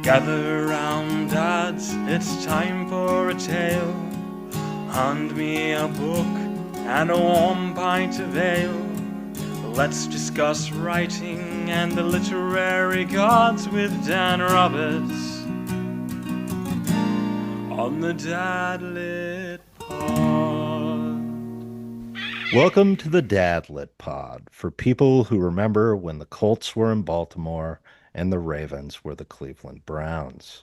Gather round, dads, it's time for a tale. Hand me a book and a warm pint of ale. Let's discuss writing and the literary gods with Dan Roberts on the Dad Lit Pod. Welcome to the Dad Lit Pod for people who remember when the Colts were in Baltimore and the Ravens were the Cleveland Browns.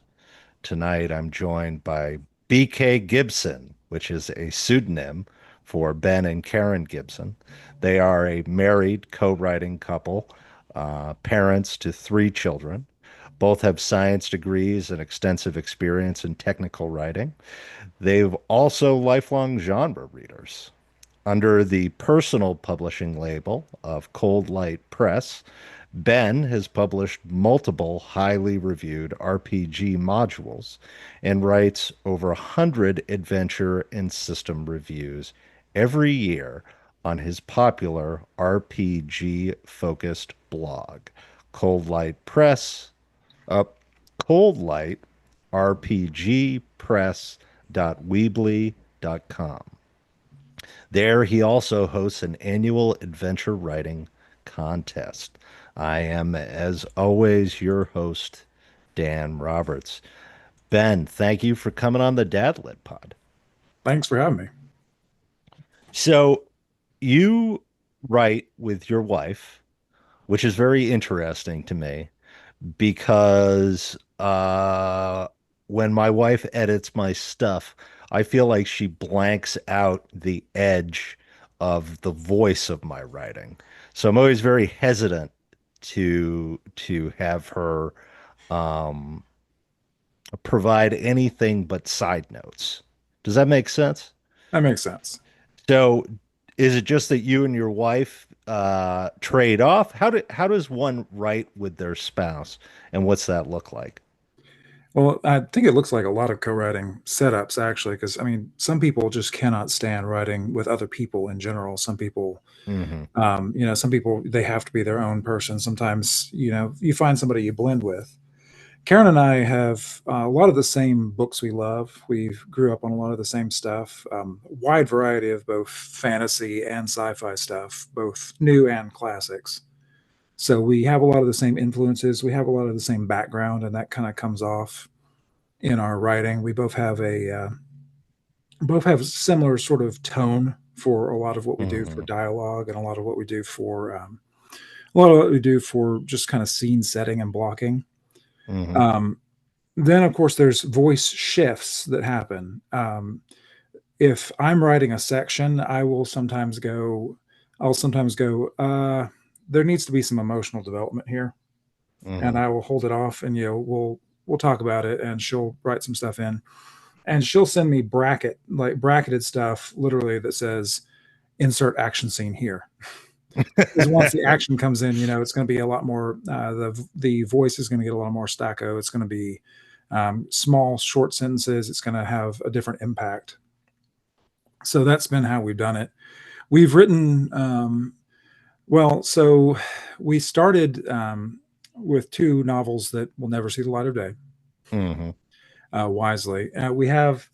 Tonight I'm joined by BK Gibson, which is a pseudonym for Ben and Karen Gibson. They are a married co-writing couple, parents to 3 children. Both have science degrees and extensive experience in technical writing. They've also lifelong genre readers. Under the personal publishing label of Cold Light Press, Ben has published multiple highly reviewed RPG modules and writes over 100 adventure and system reviews every year on his popular RPG focused blog, Cold Light Press, up Cold Light RPG Press.weebly.com. There, he also hosts an annual adventure writing contest. I am, as always, your host, Dan Roberts. Ben, thank you for coming on the Dadlit Pod. Thanks for having me. So, you write with your wife, which is very interesting to me because when my wife edits my stuff, I feel like she blanks out the edge of the voice of my writing. So I'm always very hesitant to have her um, provide anything but side notes. Does that make sense? That makes sense. So is it just that you and your wife trade off? How does one write with their spouse, and what's that look like? Well, I think it looks like a lot of co-writing setups actually, because I mean, some people just cannot stand writing with other people in general. Some people, Hmm. some people they have to be their own person. Sometimes, you find somebody you blend with. Karen and I have a lot of the same books we love. We grew up on a lot of the same stuff, wide variety of both fantasy and sci-fi stuff, both new and classics. So we have a lot of the same influences. We have a lot of the same background, and that kind of comes off in our writing. We both have similar sort of tone for a lot of what we do for Hmm. dialogue, and a lot of what we do for a lot of what we do for just kind of scene setting and blocking. Hmm. Um, then, of course, there's voice shifts that happen. If I'm writing a section, I'll sometimes go, there needs to be some emotional development here, and Hmm. I will hold it off, and we'll talk about it, and she'll write some stuff in, and she'll send me bracketed stuff, literally that says insert action scene here. Because once the action comes in, it's going to be a lot more. The voice is going to get a lot more staccato. It's going to be small, short sentences. It's going to have a different impact. So that's been how we've done it. We've written well. So we started with 2 novels that will never see the light of day. Hmm. Wisely, we have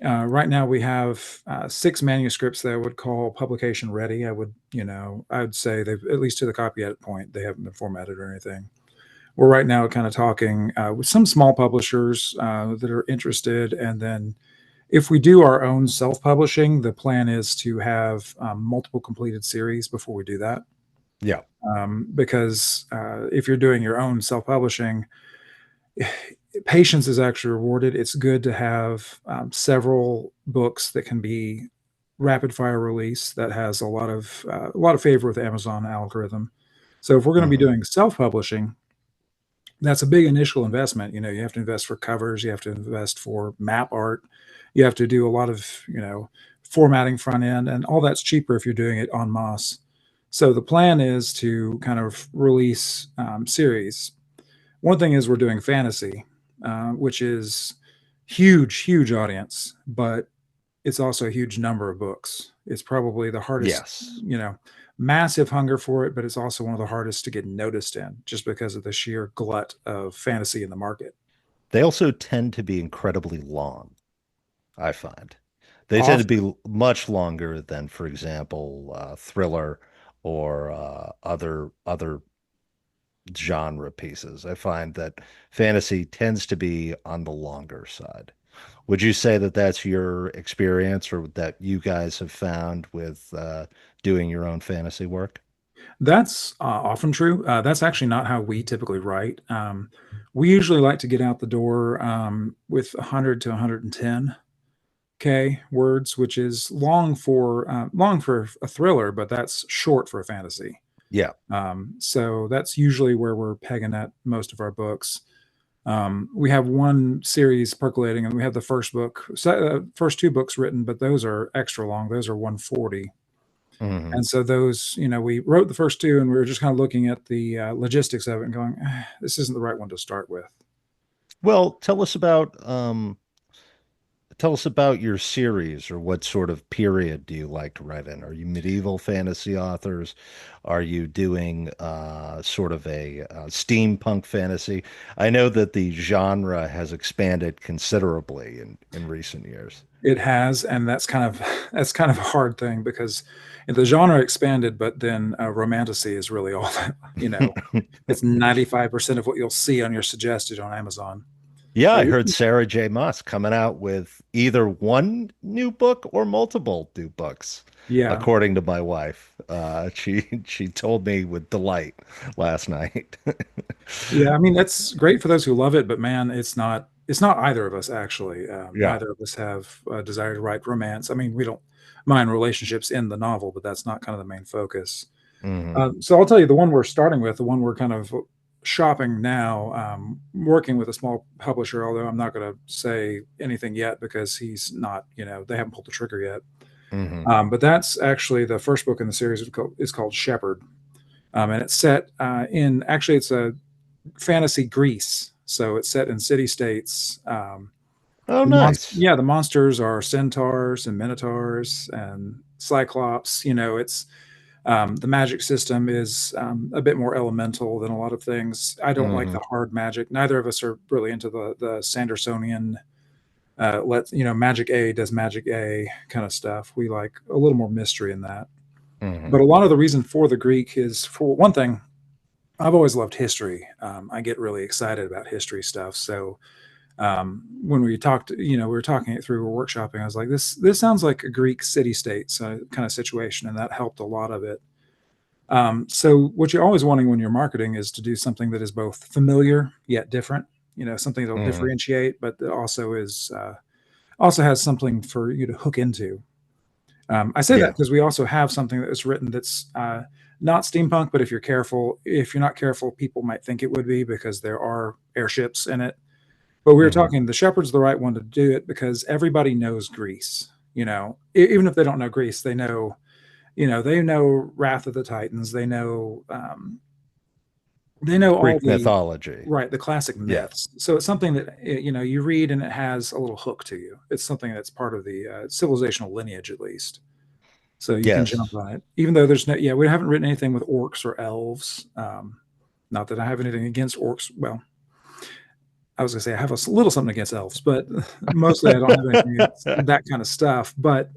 right now we have 6 manuscripts that I would call publication ready. I would say they've, at least to the copy edit point, they haven't been formatted or anything. We're right now kind of talking with some small publishers that are interested, and then if we do our own self-publishing, the plan is to have multiple completed series before we do that. Yeah. Because if you're doing your own self-publishing, patience is actually rewarded. It's good to have several books that can be rapid fire release that has a lot of favor with the Amazon algorithm. So if we're going to be Hmm. doing self-publishing, that's a big initial investment. You have to invest for covers, you have to invest for map art, you have to do a lot of formatting front end, and all that's cheaper if you're doing it en masse. So the plan is to kind of release series. One thing is we're doing fantasy, which is huge audience, but it's also a huge number of books. It's probably the hardest, Yes. massive hunger for it, but it's also one of the hardest to get noticed in just because of the sheer glut of fantasy in the market. They also tend to be incredibly long, I find. They tend to Often, be much longer than, for example, thriller or other genre pieces. I find that fantasy tends to be on the longer side. Would you say that that's your experience or that you guys have found with doing your own fantasy work? that's often true. That's actually not how we typically write. We usually like to get out the door with 100 to 110K words, which is long for a thriller, but that's short for a fantasy. Yeah. So that's usually where we're pegging at most of our books. We have one series percolating, and we have the first two books written, but those are extra long. Those are 140. Hmm. And so those, we wrote the first two, and we were just kind of looking at the logistics of it and going, this isn't the right one to start with. Well, tell us about your series or what sort of period do you like to write in? Are you medieval fantasy authors? Are you doing sort of a steampunk fantasy? I know that the genre has expanded considerably in recent years. It has, and that's kind of that's kind of a hard thing because the genre expanded, but then romantasy is really all that, it's 95% of what you'll see on your suggested on Amazon. Yeah, Uh, I heard Sarah J. Maas coming out with either one new book or multiple new books, Yeah, according to my wife. She told me with delight last night. yeah. I mean, that's great for those who love it, but man, it's not either of us actually. Yeah. Neither of us have a desire to write romance. I mean, we don't mind relationships in the novel, but that's not kind of the main focus. Hmm. So I'll tell you the one we're starting with, the one we're kind of shopping now, working with a small publisher, although I'm not going to say anything yet because he's not, they haven't pulled the trigger yet. Hmm. But that's actually the first book in the series is called Shepherd. And it's set actually, it's a fantasy Greece. So it's set in city states. Oh, nice. The monsters are centaurs and minotaurs and cyclops. It's the magic system is a bit more elemental than a lot of things. I don't like Hmm. the hard magic. Neither of us are really into the Sandersonian. Magic A does magic A kind of stuff. We like a little more mystery in that. Hmm. But a lot of the reason for the Greek is, for one thing, I've always loved history. I get really excited about history stuff. So when we talked, we were talking it through, we were workshopping. I was like, this sounds like a Greek city state kind of situation, and that helped a lot of it. So what you're always wanting when you're marketing is to do something that is both familiar yet different. Something that'll Hmm. differentiate, but that also has something for you to hook into. I say that Yeah. because we also have something that was written that's not steampunk, but if you're not careful, people might think it would be because there are airships in it. But we were Hmm. talking, the Shepherd's the right one to do it because everybody knows Greece. Even if they don't know Greece, they know Wrath of the Titans. They know all Greek the mythology. right, the classic Yeah. myths. So it's something that you read and it has a little hook to you. It's something that's part of the civilizational lineage, at least. So you can jump Yes. on it, even though we haven't written anything with orcs or elves. Not that I have anything against orcs. Well, I was gonna say I have a little something against elves, but mostly I don't have anything against that kind of stuff. But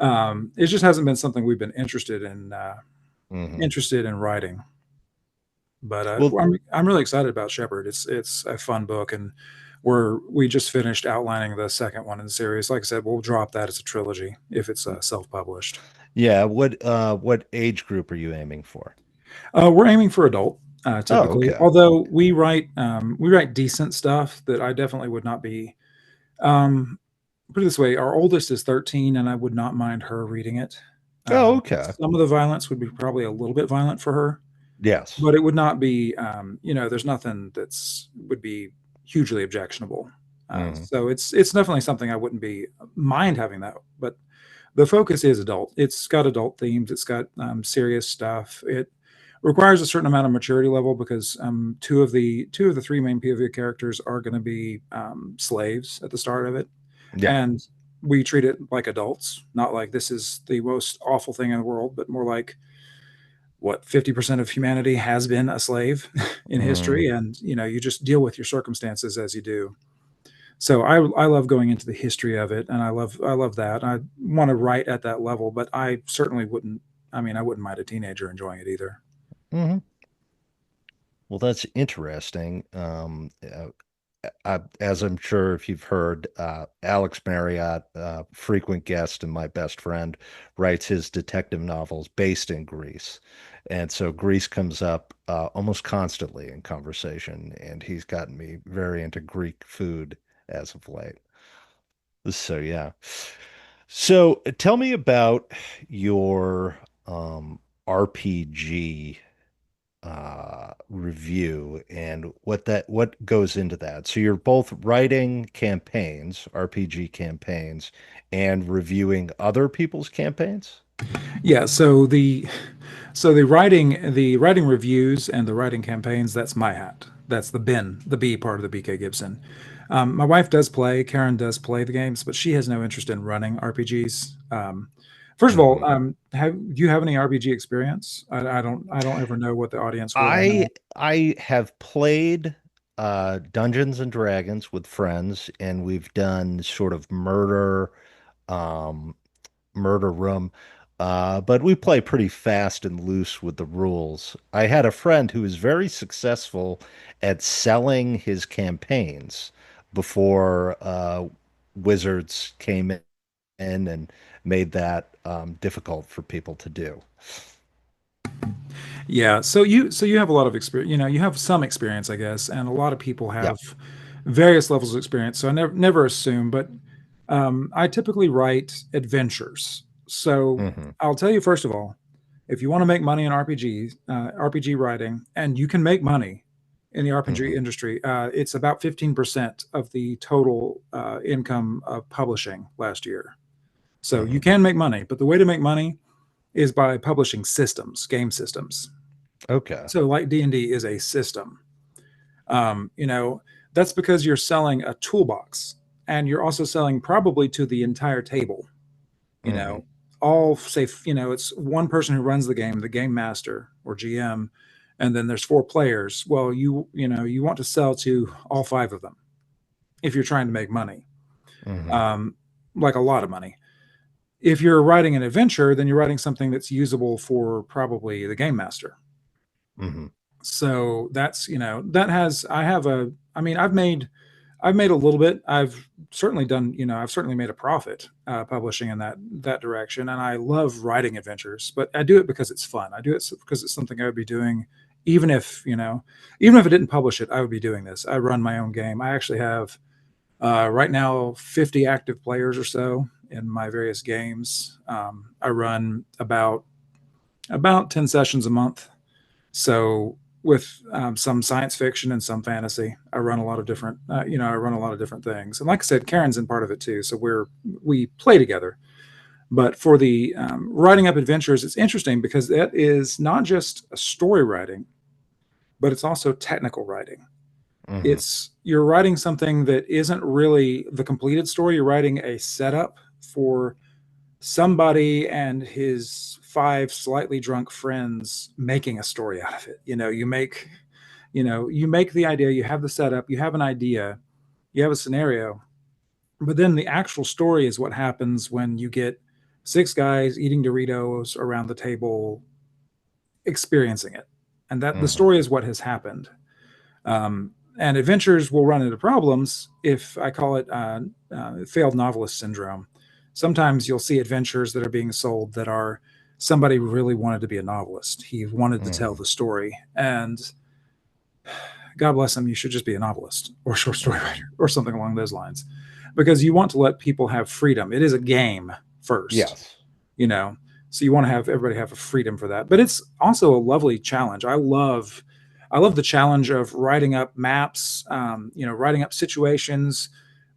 it just hasn't been something we've been Hmm. interested in writing. But Well, I'm really excited about Shepherd. It's a fun book, and we just finished outlining the second one in the series. Like I said, we'll drop that as a trilogy if it's self published. yeah. What age group are you aiming for? We're aiming for adult, Oh, typically. okay. Although we write decent stuff that I definitely would not be. Um, Put it this way: our oldest is 13, and I would not mind her reading it. Oh, okay. Some of the violence would be probably a little bit violent for her, Yes. but it would not be. There's nothing that's would be hugely objectionable. Hmm. So it's definitely something I wouldn't be mind having that, but the focus is adult. It's got adult themes. It's got serious stuff. It requires a certain amount of maturity level because two of the three main POV characters are going to be slaves at the start of it, Yeah. and we treat it like adults, not like this is the most awful thing in the world, but more like what 50% of humanity has been a slave in Mm, history, and you just deal with your circumstances as you do. So I love going into the history of it, and I love that. I want to write at that level, but I certainly wouldn't. I mean, I wouldn't mind a teenager enjoying it either. mhm. Well, that's interesting. As I'm sure if you've heard, Alex Marriott, frequent guest and my best friend, writes his detective novels based in Greece. And so Greece comes up almost constantly in conversation, and he's gotten me very into Greek food as of late. So, yeah. So, tell me about your RPG review and what goes into that. So you're both writing campaigns, RPG campaigns, and reviewing other people's campaigns? Yeah. So the writing reviews and the writing campaigns, that's my hat. That's the B part of the BK Gibson. My wife does play. Karen does play the games, but she has no interest in running RPGs. First of all, Mhm. do you have any RPG experience? I don't ever know what the audience will or will I not. I have played Dungeons and Dragons with friends, and we've done sort of um murder room. But we play pretty fast and loose with the rules. I had a friend who was very successful at selling his campaigns before Wizards came in and made that difficult for people to do. Yeah, so you have a lot of experience. You have some experience, I guess, and a lot of people Yeah. have various levels of experience. So I never assume, but I typically write adventures. So Hmm. I'll tell you first of all, if you want to make money in RPG writing, and you can make money in the RPG Hmm. industry, it's about 15% of the total income of publishing last year. So you Hmm. can make money, but the way to make money is by publishing systems, game systems. Okay. So like D&D is a system. Um, you know, that's because you're selling a toolbox, and you're also selling probably to the entire table. You Hmm. know, all say, it's one person who runs the game master or GM, and then there's four players. Well, you want to sell to all five of them if you're trying to make money. Hmm. Um, like a lot of money. If you're writing an adventure, then you're writing something that's usable for probably the game master. Hmm. So that's that has I have a I mean I've made a little bit. I've certainly done, I've certainly made a profit publishing in that direction, and I love writing adventures. But I do it because it's fun. I do it because it's something I would be doing, even if even if I didn't publish it, I would be doing this. I run my own game. I actually have right now 50 active players or so in my various games. I run about 10 sessions a month. So with some science fiction and some fantasy, I run a lot of different, I run a lot of different things. And like I said, Karen's in part of it too. So we play together. But for the writing up adventures, it's interesting because that is not just a story writing, but it's also technical writing. Hmm. It's You're writing something that isn't really the completed story. You're writing a setup for somebody and his five slightly drunk friends making a story out of it. You make the idea, you have the setup, you have an idea, you have a scenario, but then the actual story is what happens when you get six guys eating Doritos around the table experiencing it. And that the Hmm. story is what has happened. And adventures will run into problems if I call it failed novelist syndrome. Sometimes you'll see adventures that are being sold that are somebody really wanted to be a novelist. He wanted to tell Hmm. the story, and God bless him, you should just be a novelist or a short story Hmm. writer or something along those lines, because you want to let people have freedom. It is a game first, Yes. you know, so you want to have everybody have a freedom for that. But it's also a lovely challenge. I love the challenge of writing up maps, writing up situations,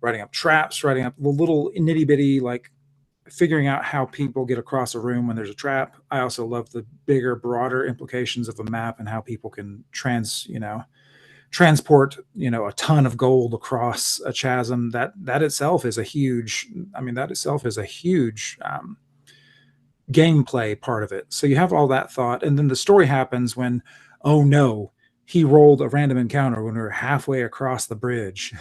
writing up traps, writing up the little nitty bitty, like figuring out how people get across a room when there's a trap. I also love the bigger, broader implications of a map and how people can transport a ton of gold across a chasm. That itself is a huge, I mean, that itself is a huge gameplay part of it. So you have all that thought, and then the story happens when, oh no, he rolled a random encounter when we were halfway across the bridge,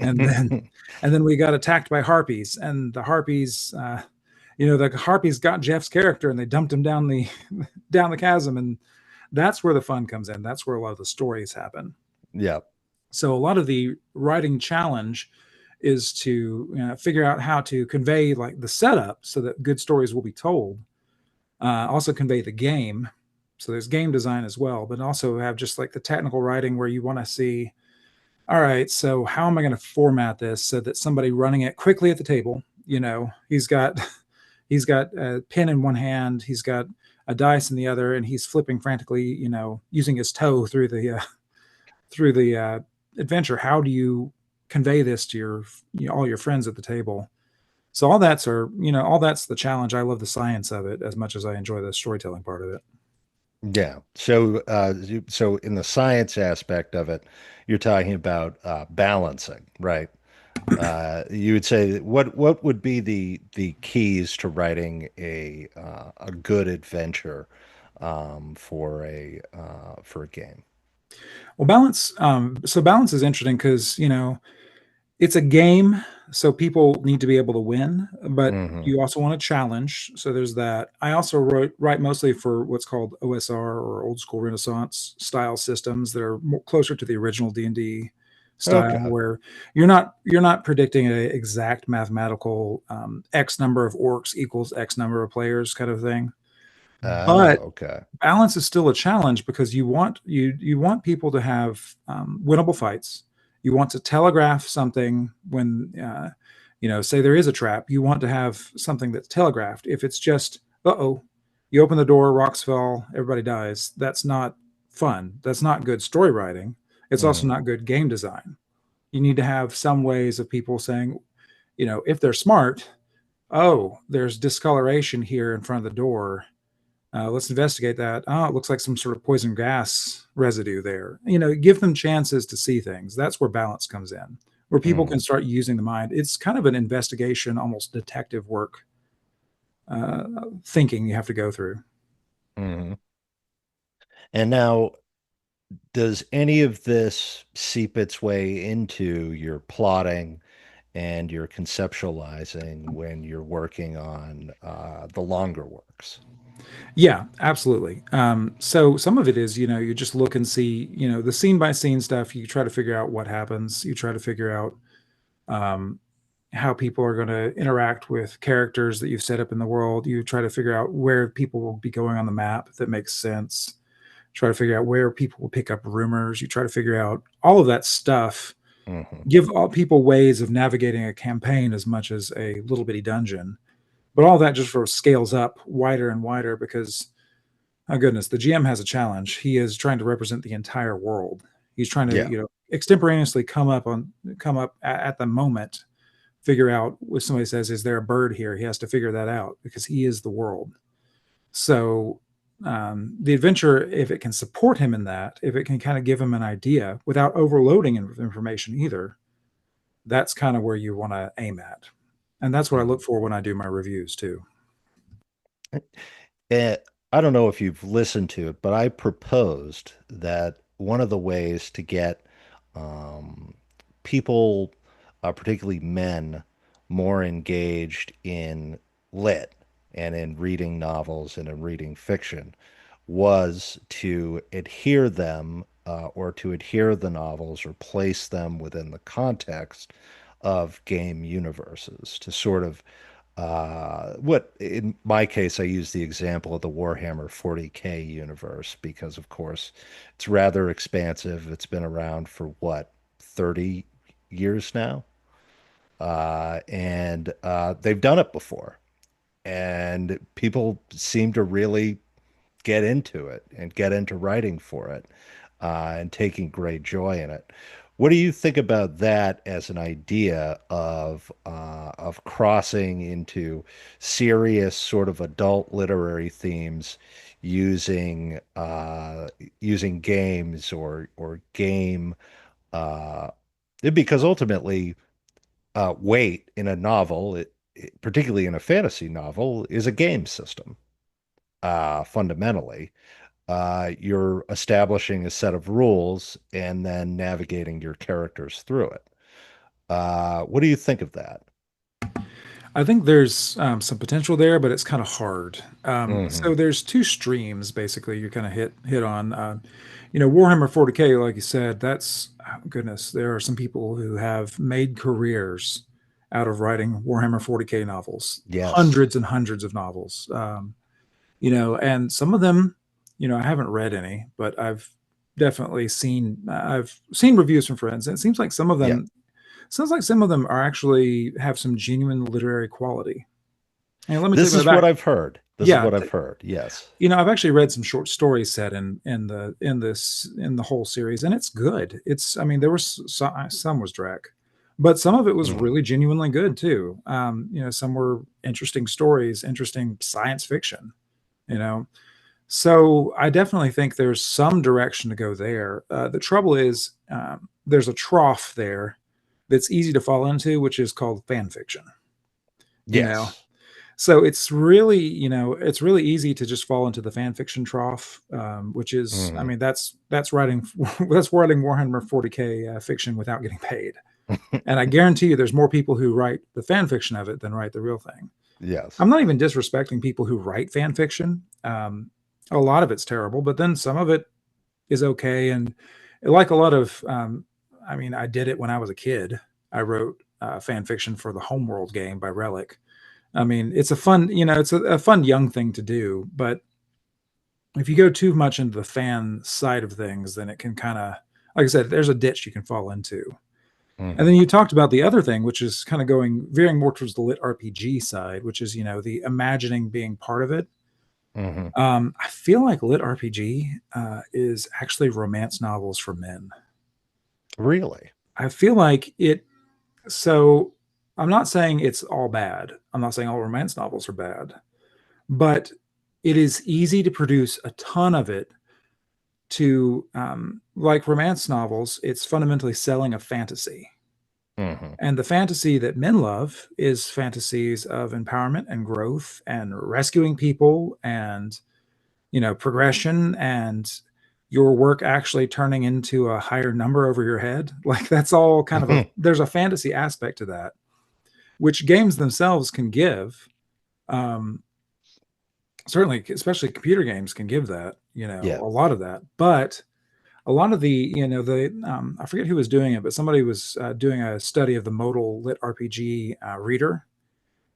and then we got attacked by harpies, and the harpies, the harpies got Jeff's character and they dumped him down the down the chasm, and that's where the fun comes in. That's where a lot of the stories happen. Yeah. So a lot of the writing challenge is to figure out how to convey like the setup so that good stories will be told. Also convey the game. So there's game design as well, but also have just like the technical writing where you want to see, all right, so how am I going to format this so that somebody running it quickly at the table, he's got he's got a pen in one hand, he's got a dice in the other, and he's flipping frantically, using his toe through the adventure. How do you convey this to all your friends at the table? So all that's the challenge. I love the science of it as much as I enjoy the storytelling part of it. Yeah. So, so in the science aspect of it, you're talking about balancing, right? You would say what would be the keys to writing a good adventure for a game? Well, balance. So balance is interesting because it's a game, so people need to be able to win, but Hmm. you also want a challenge. So there's that. I also write mostly for what's called OSR, or old school Renaissance style systems that are closer to the original D&D style, Okay. where you're not predicting a exact mathematical X number of orcs equals X number of players kind of thing. Ah, But okay. balance is still a challenge because you want people to have winnable fights. You want to telegraph something when say there is a trap. You want to have something that's telegraphed. If it's just oh, you open the door, rocks fell, everybody dies. That's not fun. That's not good story writing. It's also Hmm. not good game design. You need to have some ways of people saying, if they're smart, oh, there's discoloration here in front of the door, let's investigate that. Oh, it looks like some sort of poison gas residue there. Give them chances to see things. That's where balance comes in, where people can Hmm. start using the mind. It's kind of an investigation, almost detective work, thinking you have to go through. Hmm. And now, does any of this seep its way into your plotting and your conceptualizing when you're working on the longer works? Yeah, absolutely. So some of it is, you just look and see, the scene by scene stuff. You try to figure out what happens. You try to figure out um, how people are going to interact with characters that you've set up in the world. You try to figure out where people will be going on the map that makes sense. Try to figure out where people will pick up rumors. You try to figure out all of that stuff. Hmm. Give all people ways of navigating a campaign as much as a little bitty dungeon. But all that just sort of scales up wider and wider because, oh goodness, the GM has a challenge. He is trying to represent the entire world. He's trying to, Yeah. extemporaneously come up at the moment, figure out if somebody says, "Is there a bird here?" He has to figure that out because he is the world. So the adventure, if it can support him in that, if it can kind of give him an idea without overloading him with information either, that's kind of where you want to aim at. And that's what I look Mhm. for when I do my reviews too. Eh, I don't know if you've listened to it, but I proposed that one of the ways to get um, people, particularly men, more engaged in lit and in reading novels and in reading fiction was to adhere them or to adhere the novels or place them within the context of game universes to sort of what in my case, I use the example of the Warhammer 40K universe because, of course, it's rather expansive. It's been around for what, 30 years now? And they've done it before. And people seem to really get into it and get into writing for it and taking great joy in it. What do you think about that as an idea of crossing into serious sort of adult literary themes using using games or game uh, because ultimately weight in a novel particularly in a fantasy novel, is a game system. Fundamentally, you're establishing a set of rules and then navigating your characters through it. What do you think of that? I think there's some potential there, but it's kind of hard. Hmm. So there's two streams basically you kind of hit on. Warhammer 40K, like you said, that's goodness. There are some people who have made careers out of writing Warhammer 40K novels, Yes. hundreds and hundreds of novels. And some of them, I haven't read any, but I've seen reviews from friends, and it seems like some of Yeah. them Sounds like some of them are actually have some genuine literary quality. And let me take This that is what back. I've heard. This is Yeah, what I've heard. Yes. I've actually read some short stories set in the whole series, and it's good. There was some was drag, but some of it was Hmm. really genuinely good too. Some were interesting stories, interesting science fiction. You know, so I definitely think there's some direction to go there. The trouble is, there's a trough there that's easy to fall into, which is called fan fiction. You know, Yes. so it's really easy to just fall into the fan fiction trough, which is, Hmm. that's writing that's writing Warhammer 40K fiction without getting paid. And I guarantee you, there's more people who write the fan fiction of it than write the real thing. Yes. I'm not even disrespecting people who write fan fiction. A lot of it's terrible, but then some of it is okay. And like a lot of, I did it when I was a kid. I wrote fan fiction for the Homeworld game by Relic. It's a fun, it's a fun young thing to do, but if you go too much into the fan side of things, then it can kind of, like I said, there's a ditch you can fall into. And then Hmm. you talked about the other thing, which is kind of veering more towards the lit RPG side, which is, the imagining being part of it. Hmm. I feel like lit RPG is actually romance novels for men. Really? I feel like it. So I'm not saying it's all bad. I'm not saying all romance novels are bad, but it is easy to produce a ton of it. Like romance novels, it's fundamentally selling a fantasy. Hmm. And the fantasy that men love is fantasies of empowerment and growth and rescuing people and, progression and your work actually turning into a higher number over your head. Like that's all kind of there's a fantasy aspect to that, which games themselves can give. Um, Certainly, especially computer games can give that, Yeah. a lot of that. But a lot of I forget who was doing it, but somebody was doing a study of the modal lit RPG reader.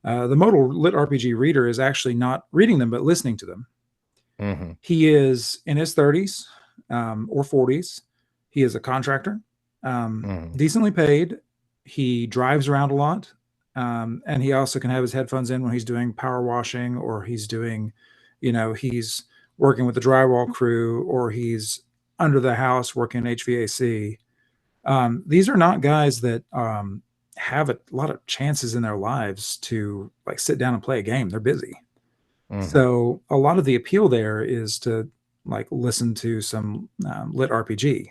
The modal lit RPG reader is actually not reading them, but listening to them. Hmm. He is in his 30s or 40s. He is a contractor, Hmm. decently paid. He drives around a lot. And he also can have his headphones in when he's doing power washing or he's doing, he's working with the drywall crew or he's under the house working HVAC. These are not guys that have a lot of chances in their lives to like sit down and play a game. They're busy. Hmm. So a lot of the appeal there is to like listen to some lit RPG.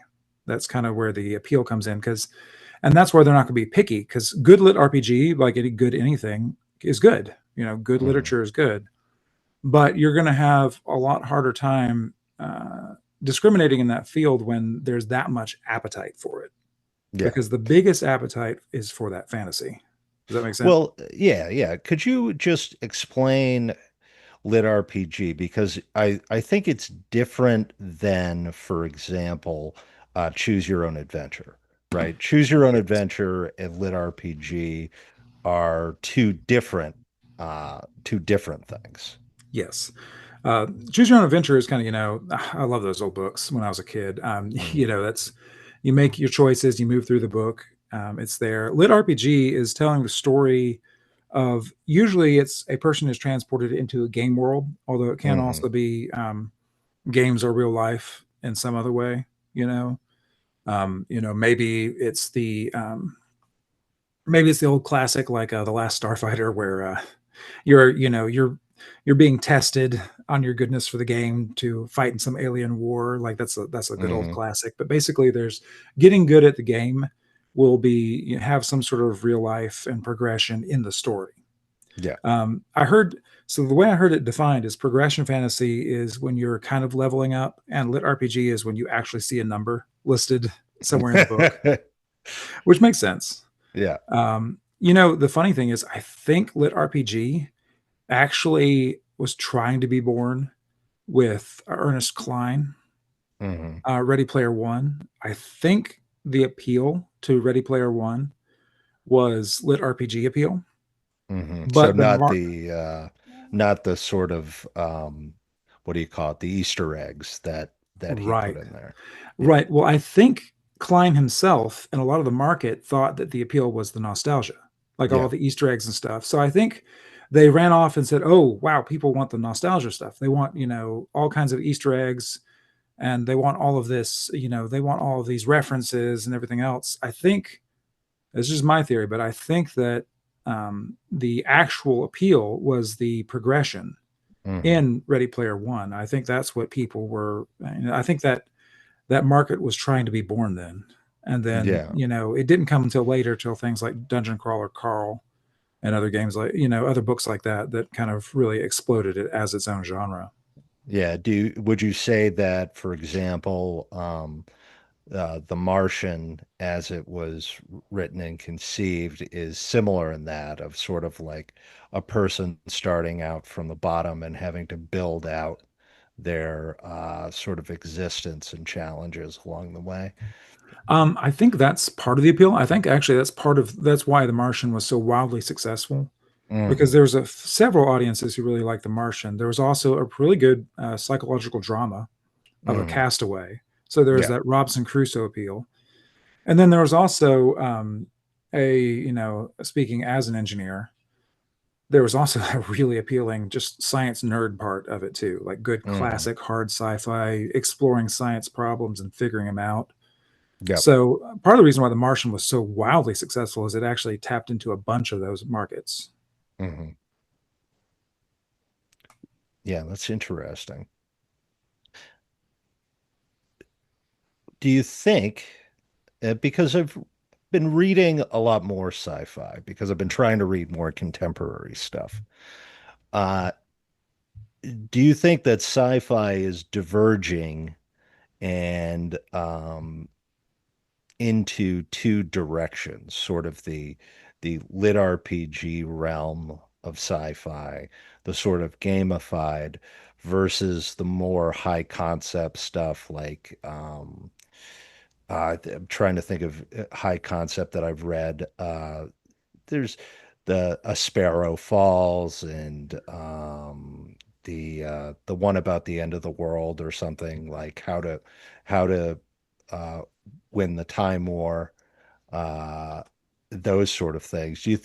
That's kind of where the appeal comes in and that's where they're not going to be picky because good lit RPG, like any good anything, is good. Good Hmm. literature is good, but you're going to have a lot harder time discriminating in that field when there's that much appetite for it Yeah. because the biggest appetite is for that fantasy. Does that make sense? Well, yeah, yeah. Could you just explain lit RPG? Because I think it's different than, for example, choose your own adventure, right? Choose your own Yes. adventure and lit RPG are two different things. Yes. Choose Your Own Adventure is kind of, I love those old books when I was a kid. Mm, That's, you make your choices, you move through the book. It's there. Lit RPG is telling the story of usually it's a person is transported into a game world, although it can hmm. also be games or real life in some other way, maybe maybe it's the old classic like The Last Starfighter where you're you know you're being tested on your goodness for the game to fight in some alien war. Like that's a good old Hmm. classic, but basically there's getting good at the game will be have some sort of real life and progression in the story. Yeah. I heard so the way I heard it defined is progression fantasy is when you're kind of leveling up, and lit RPG is when you actually see a number listed somewhere in the book, which makes sense. Yeah. The funny thing is, I think lit RPG actually was trying to be born with Ernest Cline, Hmm. Ready Player One. I think the appeal to Ready Player One was lit RPG appeal, So but the mark not the sort of what do you call it? The Easter eggs that he put right. in there. Yeah. Right. Well, I think Klein himself and a lot of the market thought that the appeal was the nostalgia, like all Yeah. the Easter eggs and stuff. So I think they ran off and said, "Oh, wow, people want the nostalgia stuff. They want, all kinds of Easter eggs, and they want all of this, they want all of these references and everything else." I think this is my theory, but I think that the actual appeal was the progression Hmm. in Ready Player One. I think that's what people were. I think that market was trying to be born then. And then, Yeah. it didn't come until later, till things like Dungeon Crawler Carl and other games like, other books like that, that kind of really exploded it as its own genre. Yeah. Would you say that, for example, The Martian, as it was written and conceived, is similar in that of sort of like a person starting out from the bottom and having to build out their sort of existence and challenges along the way. I think that's part of the appeal. I think actually that's why The Martian was so wildly successful, because Hmm. there's several audiences who really like The Martian. There was also a really good psychological drama of a Hmm. castaway. So there's Yeah. that Robinson Crusoe appeal. And then there was also speaking as an engineer, there was also a really appealing just science nerd part of it too, like good Hmm. classic hard sci-fi, exploring science problems and figuring them out. Yep. So part of the reason why The Martian was so wildly successful is it actually tapped into a bunch of those markets. Hmm. Yeah, that's interesting. Do you think, because I've been reading a lot more sci-fi, because I've been trying to read more contemporary stuff, uh, do you think that sci-fi is diverging and into two directions, sort of the lit RPG realm of sci-fi, the sort of gamified versus the more high concept stuff like I'm trying to think of high concept that I've read. There's the A Sparrow Falls and the one about the end of the world or something like how to uh, win the time war, uh, those sort of things. Do you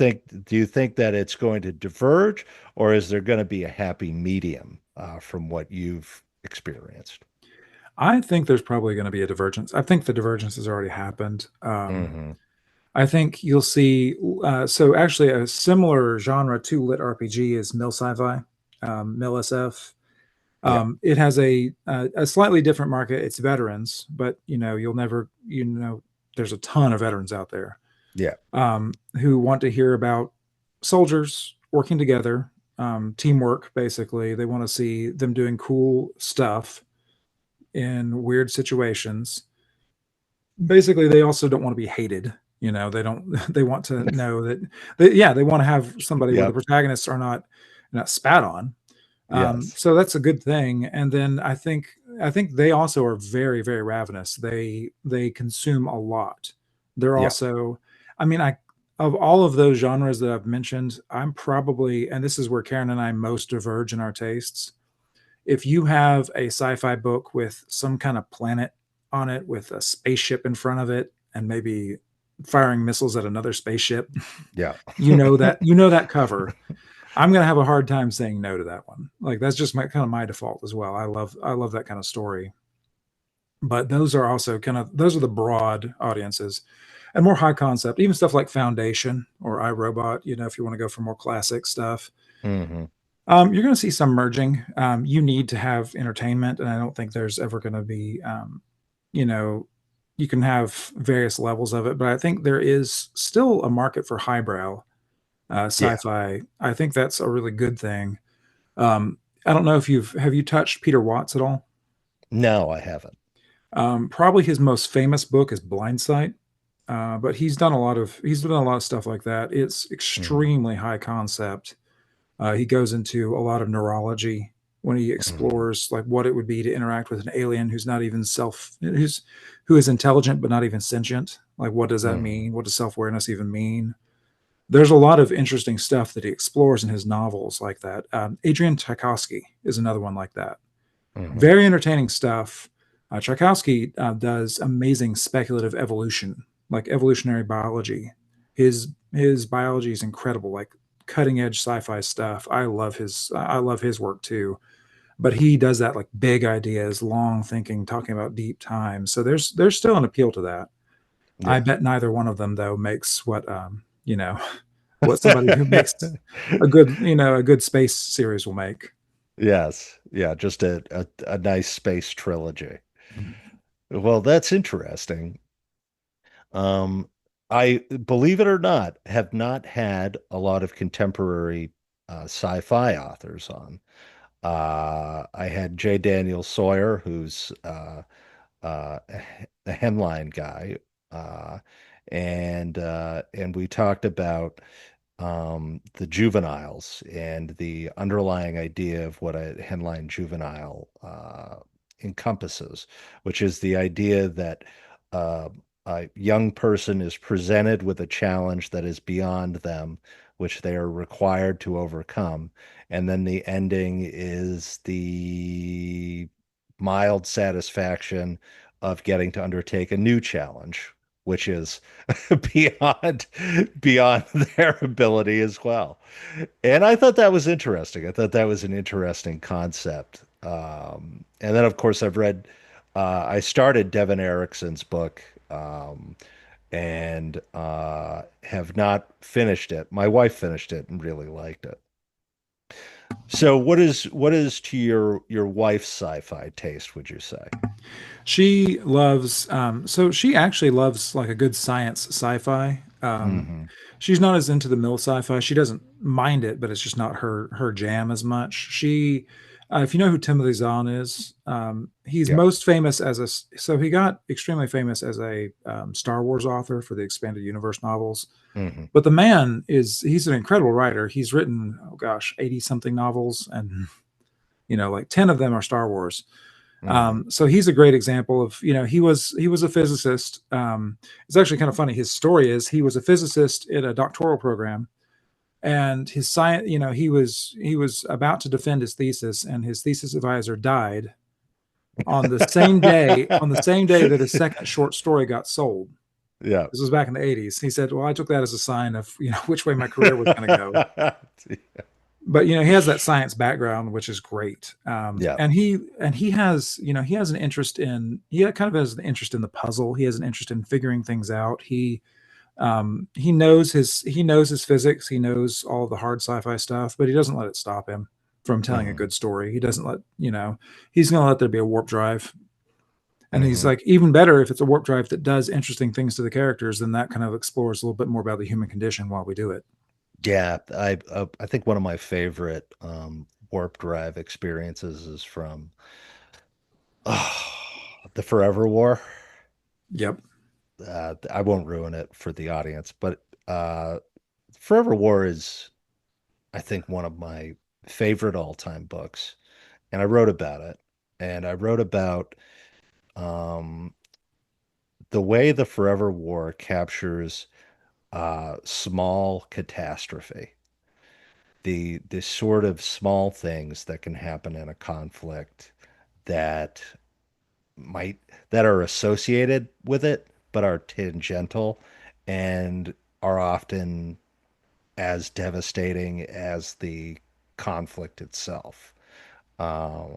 think that it's going to diverge, or is there going to be a happy medium from what you've experienced? I think there's probably going to be a divergence. I think the divergence has already happened. Hmm. I think you'll see. So actually, a similar genre to lit RPG is mill sci-fi, mill SF. Yeah, It has a slightly different market. It's veterans, but you'll never there's a ton of veterans out there yeah, who want to hear about soldiers working together, teamwork. Basically, they want to see them doing cool stuff in weird situations. Basically, they also don't want to be hated. They don't. They want to know that. They want to have somebody where the yep, protagonists are not spat on. yes, So that's a good thing. And then I think they also are very, very ravenous. They consume a lot. They're yeah, also, I mean, I of all of those genres that I've mentioned, I'm probably, and this is where Karen and I most diverge in our tastes. If you have a sci-fi book with some kind of planet on it with a spaceship in front of it and maybe firing missiles at another spaceship, yeah, you know that cover. I'm gonna have a hard time saying no to that one. Like that's just my kind of my default as well. I love that kind of story. But those are also those are the broad audiences and more high concept, even stuff like Foundation or iRobot, if you want to go for more classic stuff. hmm You're going to see some merging. You need to have entertainment, and I don't think there's ever going to be, you know, you can have various levels of it, but I think there is still a market for highbrow Yeah. Sci-Fi. I think that's a really good thing. I don't know if you've have you touched Peter Watts at all? No, I haven't. Probably his most famous book is Blindsight, but he's done a lot of stuff like that. It's Mhm, extremely high concept. He goes into a lot of neurology when he mhm, explores like what it would be to interact with an alien who's not even who is intelligent but not even sentient. Like, what does that mhm, mean? What does self awareness even mean? There's a lot of interesting stuff that he explores in his novels like that. Adrian Tchaikovsky is another one like that. mhm, Very entertaining stuff. Tchaikovsky does amazing speculative evolution, like evolutionary biology. His biology is incredible, like cutting edge sci-fi stuff. I love his work too. But he does that like big ideas, long thinking, talking about deep time. So there's still an appeal to that. I yeah. bet neither one of them though makes what what somebody who makes a good space series will make. Yes. Yeah, just a nice space trilogy. Well, that's interesting. Um, I believe it or not, have not had a lot of contemporary sci-fi authors on. I had J. Daniel Sawyer, who's a Hemline guy, uh, and we talked about the juveniles and the underlying idea of what a headline juvenile encompasses, which is the idea that uh, a young person is presented with a challenge that is beyond them, which they are required to overcome. And then the ending is the mild satisfaction of getting to undertake a new challenge, which is beyond beyond their ability as well. And I thought that was interesting. I thought that was an interesting concept. And then, of course, I started Devin Erickson's book, and have not finished it. My wife finished it and really liked it. So, what is to your wife's sci-fi taste, would you say? She loves so she actually loves like a good science sci-fi. Hmm. She's not as into the mill sci-fi. She doesn't mind it, but it's just not her jam as much. She if you know who Timothy Zahn is, he's Yeah. most famous so he got extremely famous as a Star Wars author for the expanded universe novels. Hmm. But the man he's an incredible writer. He's written, oh gosh, 80 something novels, and like 10 of them are Star Wars. Hmm. So he's a great example of, he was a physicist. It's actually kind of funny. His story is he was a physicist in a doctoral program, and his science, he was about to defend his thesis, and his thesis advisor died on the same day that his second short story got sold. Yeah. This was back in the 80s. He said, "Well, I took that as a sign of which way my career was going to go." But he has that science background, which is great. Yeah. And he has he has an interest in kind of has an interest in the puzzle. He has an interest in figuring things out. He knows his physics. He knows all the hard sci-fi stuff, but he doesn't let it stop him from telling a Hmm. good story. He doesn't let he's going to let there be a warp drive. And he's Hmm. like, even better if it's a warp drive that does interesting things to the characters, then that kind of explores a little bit more about the human condition while we do it. Yeah, I think one of my favorite warp drive experiences is from the Forever War. Yep. I won't ruin it for the audience, but Forever War is, I think, one of my favorite all-time books, and I wrote about it, and I wrote about um, the way the Forever War captures small catastrophe, the sort of small things that can happen in a conflict that might that are associated with it but are tangential and are often as devastating as the conflict itself.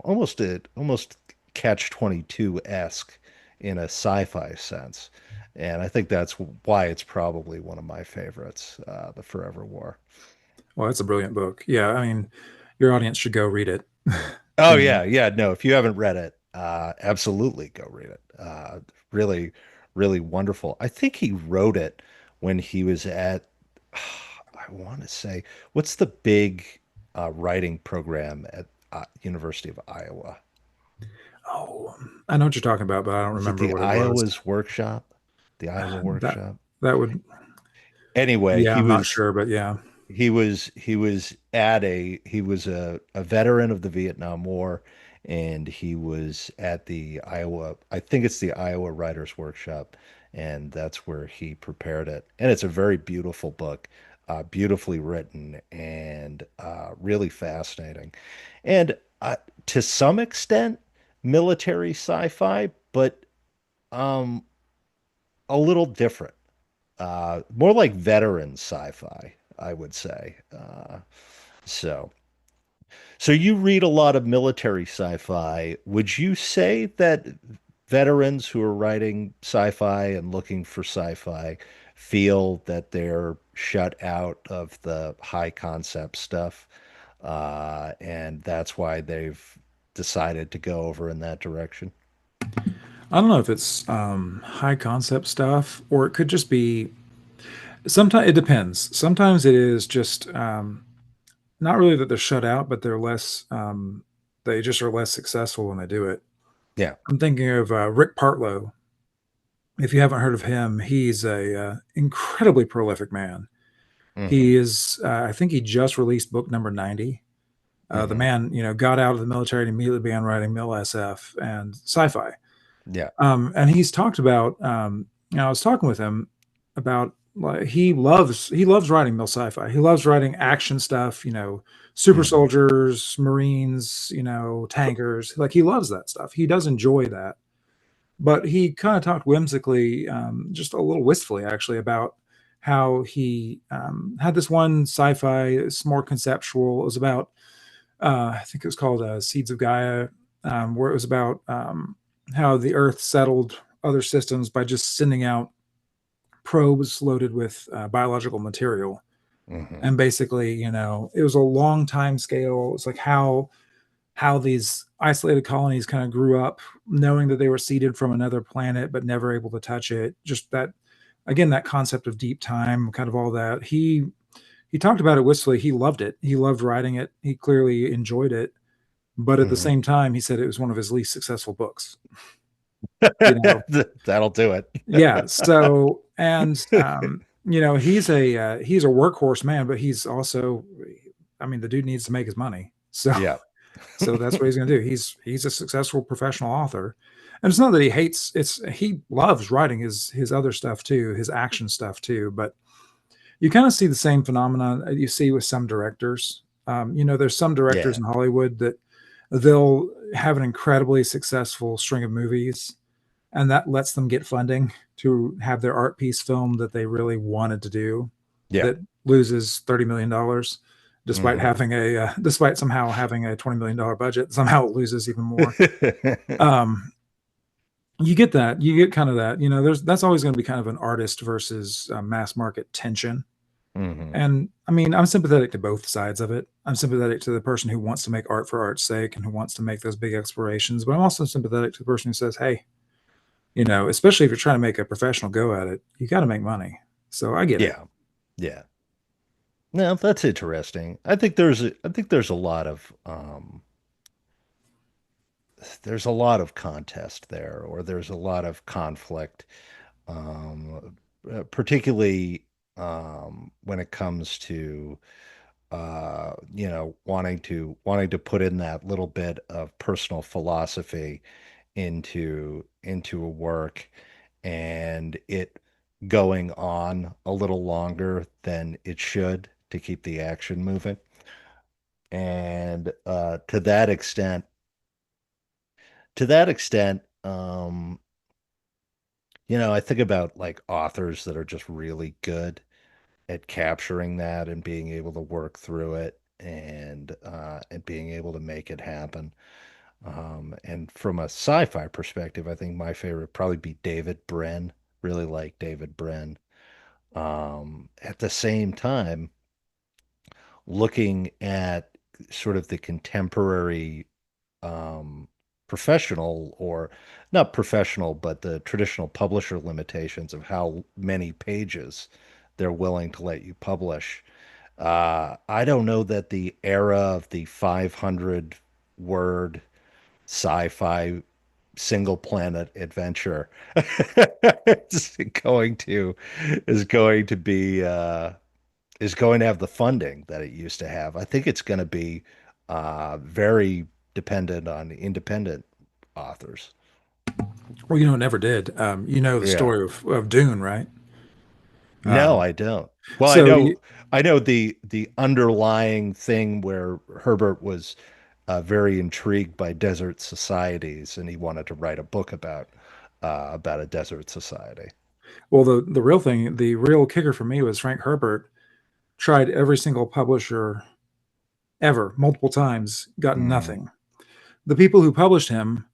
Almost catch 22-esque in a sci-fi sense. And I think that's why it's probably one of my favorites, The Forever War. Well, that's a brilliant book. Yeah, I mean, your audience should go read it. Oh you know. yeah, yeah. No, if you haven't read it, absolutely go read it. Really, really wonderful. I think he wrote it when he was at. I want to say, what's the big writing program at University of Iowa? Oh, I know what you're talking about, but I don't Is it remember the what it was. Iowa's Workshop? The Iowa That Workshop? that would, Anyway, yeah, I'm not sure, but yeah. he was a veteran of the Vietnam War, and he was at the Iowa, I think it's the Iowa Writers Workshop, and that's where he prepared it. And it's a very beautiful book, beautifully written, and really fascinating. And to some extent, military sci-fi, but um, a little different. More like veteran sci-fi, I would say. So, so you read a lot of military sci-fi. Would you say that veterans who are writing sci-fi and looking for sci-fi feel that they're shut out of the high concept stuff, and that's why they've decided to go over in that direction? I don't know if it's high concept stuff or it could just be. Sometimes it depends. Sometimes it is just not really that they're shut out, but they're less. They just are less successful when they do it. Yeah. I'm thinking of Rick Partlow. If you haven't heard of him, he's a incredibly prolific man. Hmm. He is. I think he just released book number 90. The Hmm. man, got out of the military and immediately began writing Mill SF and sci-fi. Yeah. And he's talked about, I was talking with him about like he loves writing mill sci-fi. He loves writing action stuff, super Hmm. soldiers, Marines, tankers. Like he loves that stuff. He does enjoy that. But he kind of talked whimsically, just a little wistfully actually, about how he had this one sci-fi. It's more conceptual. It was about I think it was called Seeds of Gaia, where it was about how the Earth settled other systems by just sending out probes loaded with biological material. Hmm. And basically, it was a long time scale. It's like how these isolated colonies kind of grew up, knowing that they were seeded from another planet but never able to touch it. Just that, again, that concept of deep time, kind of all that. He talked about it wistfully. He loved it. He loved writing it. He clearly enjoyed it. But at the Hmm. same time, he said it was one of his least successful books. You know, That'll do it. yeah. So, and he's a workhorse man, but he's also, I mean, the dude needs to make his money. So, Yeah. so that's what he's going to do. He's a successful professional author, and it's not that he hates. It's he loves writing his other stuff too, his action stuff too. But you kind of see the same phenomenon you see with some directors. There's some directors Yeah. in Hollywood that they'll have an incredibly successful string of movies, and that lets them get funding to have their art piece film that they really wanted to do, Yeah. that loses $30 million, despite Hmm. despite somehow having a $20 million budget. Somehow it loses even more. Um, you get that. You get kind of that. That's always going to be kind of an artist versus mass market tension. Hmm. And I mean, I'm sympathetic to both sides of it. I'm sympathetic to the person who wants to make art for art's sake and who wants to make those big explorations, but I'm also sympathetic to the person who says, hey, especially if you're trying to make a professional go at it, you got to make money. So I get it. Yeah. Yeah. No, that's interesting. I think there's a lot of contest there, or there's a lot of conflict, particularly when it comes to wanting to put in that little bit of personal philosophy into a work, and it going on a little longer than it should to keep the action moving. And to that extent, I think about like authors that are just really good at capturing that and being able to work through it, and being able to make it happen. And from a sci-fi perspective, I think my favorite would probably be David Brin. Really like David Brin. At the same time, looking at sort of the contemporary um, professional, or not professional, but the traditional publisher limitations of how many pages they're willing to let you publish. I don't know that the era of the 500 word sci-fi single planet adventure is going to is going to be is going to have the funding that it used to have. I think it's going to be very dependent on independent authors. Well, it never did. You know the Yeah. story of Dune, right? No, Um, I don't. Well, so you, I know the underlying thing where Herbert was very intrigued by desert societies, and he wanted to write a book about a desert society. well, the real thing, the real kicker for me was Frank Herbert tried every single publisher ever, multiple times, got Mm, nothing. The people who published him,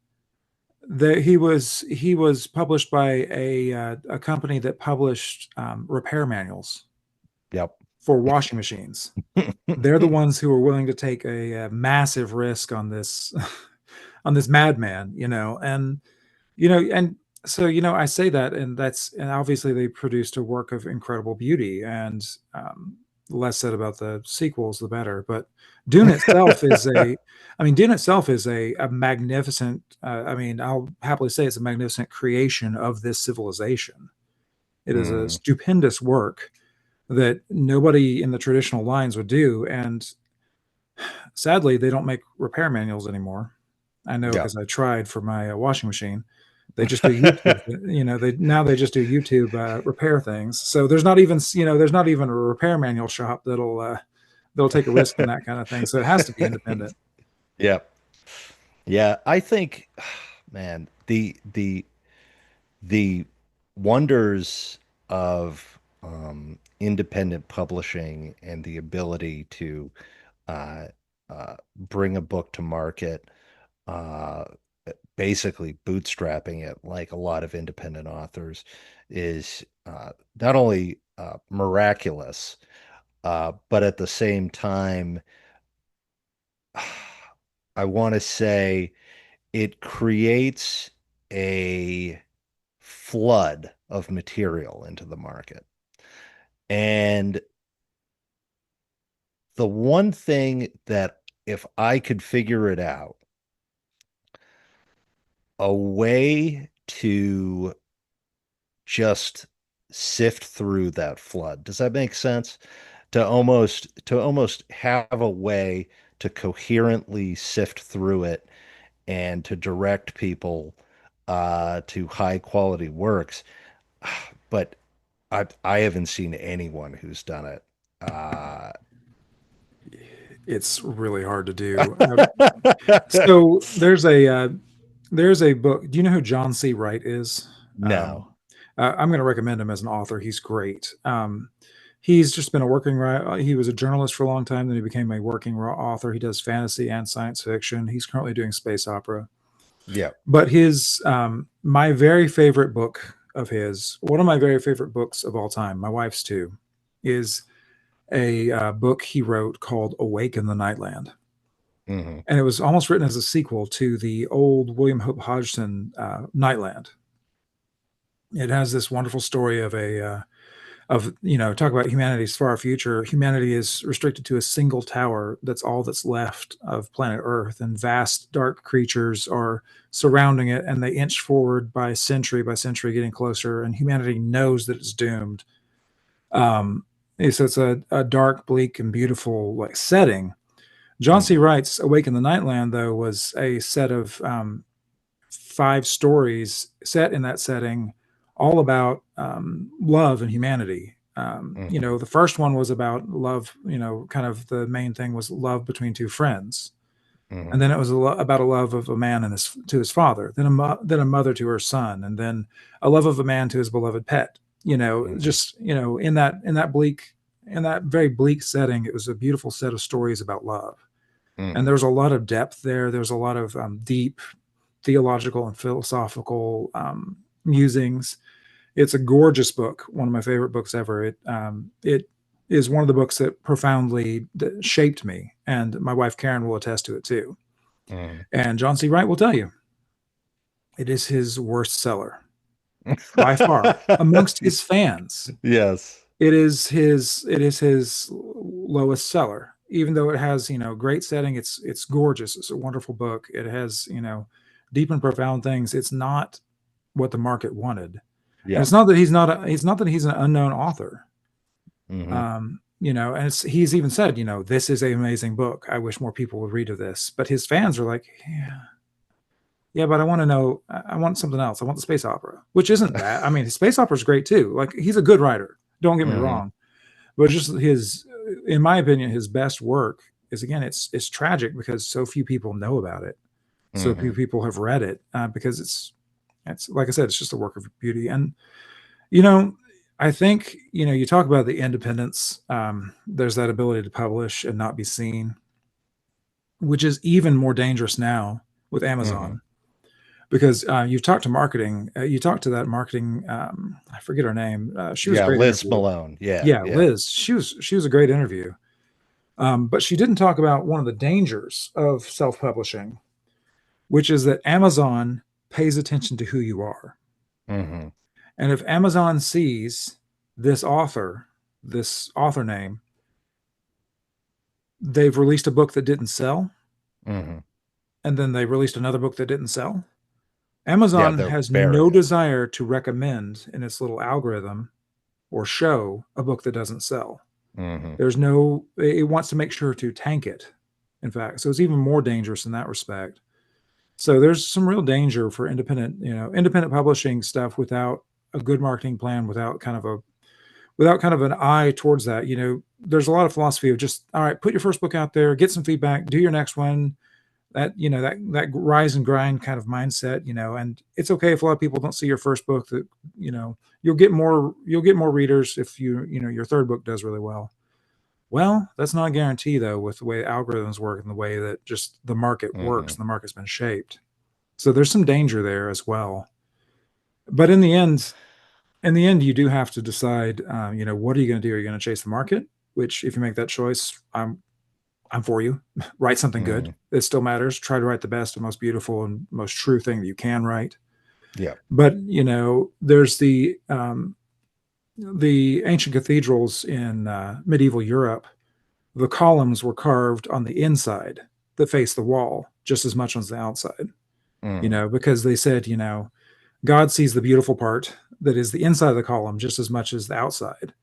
he was published by a company that published repair manuals yep. for washing machines. They're the ones who were willing to take a massive risk on this on this madman, and so I say that, and obviously they produced a work of incredible beauty, and the less said about the sequels, the better. But Dune itself is a, I mean, Dune itself is a magnificent. I mean, I'll happily say it's a magnificent creation of this civilization. It is a Mm, stupendous work that nobody in the traditional lines would do, and sadly, they don't make repair manuals anymore. I know yeah. because I tried for my washing machine. They just do YouTube. They just do YouTube repair things. So there's not even a repair manual shop that'll take a risk on that kind of thing. So it has to be independent. Yeah. Yeah, I think, man, the wonders of independent publishing and the ability to uh, bring a book to market, uh, basically bootstrapping it like a lot of independent authors, is not only miraculous, but at the same time, I want to say it creates a flood of material into the market. And the one thing that if I could figure it out, a way to just sift through that flood. Does that make sense? To almost have a way to coherently sift through it and to direct people to high quality works. But I haven't seen anyone who's done it. It's really hard to do. So there's a book. Do you know who John C. Wright is? No. I'm going to recommend him as an author. He's great. He's just been a working he was a journalist for a long time. Then he became a working author. He does fantasy and science fiction. He's currently doing space opera. Yeah. But his my very favorite book of his, one of my very favorite books of all time, my wife's too, is a book he wrote called Awake in the Nightland. Hmm. And it was almost written as a sequel to the old William Hope Hodgson Nightland. It has this wonderful story of talk about humanity's far future. Humanity is restricted to a single tower. That's all that's left of planet Earth, and vast dark creatures are surrounding it, and they inch forward by century, getting closer. And humanity knows that it's doomed. Um, so it's a dark, bleak, and beautiful like setting. John C. Hmm. Wright's Awake in the Nightland, though, was a set of five stories set in that setting, all about love and humanity. Hmm. The first one was about love. Kind of the main thing was love between two friends, Hmm. and then it was about a love of a man and his father, then then a mother to her son, and then a love of a man to his beloved pet. Hmm. Just in that very bleak setting, it was a beautiful set of stories about love, and Hmm. there's a lot of depth there. There's a lot of deep theological and philosophical musings. It's a gorgeous book, one of my favorite books ever. It is one of the books that profoundly shaped me, and my wife Karen will attest to it too. Hmm. And John C. Wright will tell you it is his worst seller by far amongst his fans. Yes. It is his lowest seller, even though it has, great setting. It's gorgeous. It's a wonderful book. It has, deep and profound things. It's not what the market wanted. And Yeah. it's not that he's not that he's an unknown author. Hmm. And he's even said, this is an amazing book. I wish more people would read of this. But his fans are like, yeah, yeah, but I want to know, I want something else. I want the space opera, which isn't bad. I mean, his space opera is great too. Like, he's a good writer. Don't get me Hmm. wrong. But just his, in my opinion, his best work is, again, it's tragic because so few people know about it. So few Hmm. people have read it, because it's like I said, it's just a work of beauty. And you know, I think, you talk about the independence. There's that ability to publish and not be seen, which is even more dangerous now with Hmm. Amazon, because you've talked to marketing. You talked to that marketing. I forget her name. She was a Yeah, great Liz interview. Malone. Yeah, Yeah, yeah. Liz. She was a great interview. But she didn't talk about one of the dangers of self-publishing, which is that Amazon pays attention to who you are. Hmm. And if Amazon sees this author, this author name, they've released a book that didn't sell, Hmm. and then they released another book that didn't sell. Yeah, Amazon they'll has bury no it. desire to recommend in its little algorithm or show a book that doesn't sell. Hmm. It wants to make sure to tank it, in fact. So it's even more dangerous in that respect. So there's some real danger for independent publishing stuff without a good marketing plan, without kind of an eye towards that. There's a lot of philosophy of just, all right, put your first book out there, get some feedback, do your next one. That rise and grind kind of mindset, and it's okay if a lot of people don't see your first book. That you'll get more readers if your third book does really well. Well, that's not a guarantee though, with the way algorithms work and the way that just the market works Hmm. and the market's been shaped. So there's some danger there as well. But in the end, you do have to decide, what are you going to do? Are you going to chase the market? Which, if you make that choice, I'm for you. Write something good. Hmm. It still matters. Try to write the best and most beautiful and most true thing that you can write. Yeah. But there's the ancient cathedrals in medieval Europe. The columns were carved on the inside that face the wall just as much as the outside. Hmm. Because they said, God sees the beautiful part that is the inside of the column just as much as the outside,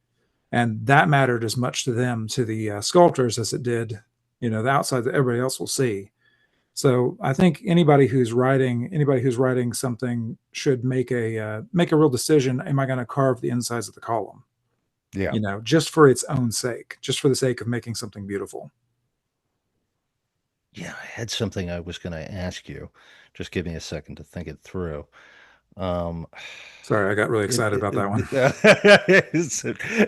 and that mattered as much to them, to the sculptors, as it did, the outside that everybody else will see. So I think anybody who's writing something should make a real decision. Am I going to carve the insides of the column? Yeah. Just for its own sake, just for the sake of making something beautiful. Yeah, I had something I was going to ask you. Just give me a second to think it through. Um, Sorry, I got really it, excited it, about that one.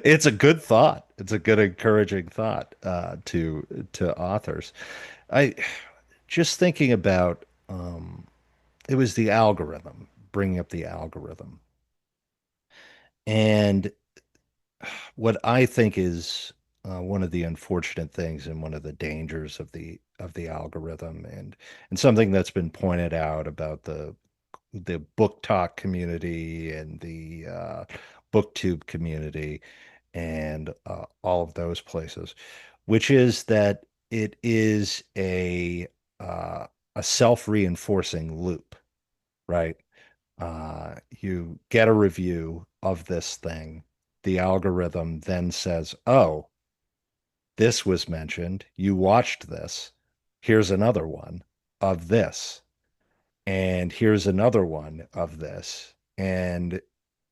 it's a good thought. It's a good, encouraging thought to authors. I just thinking about it was the algorithm, bringing up the algorithm, and what I think is one of the unfortunate things and one of the dangers of the algorithm, and something that's been pointed out about the book talk community and the booktube community and all of those places, which is that it is uh, a self-reinforcing loop, right? You get a review of this thing. The algorithm then says, "Oh, this was mentioned. You watched this. Here's another one of this. And here's another one of this." And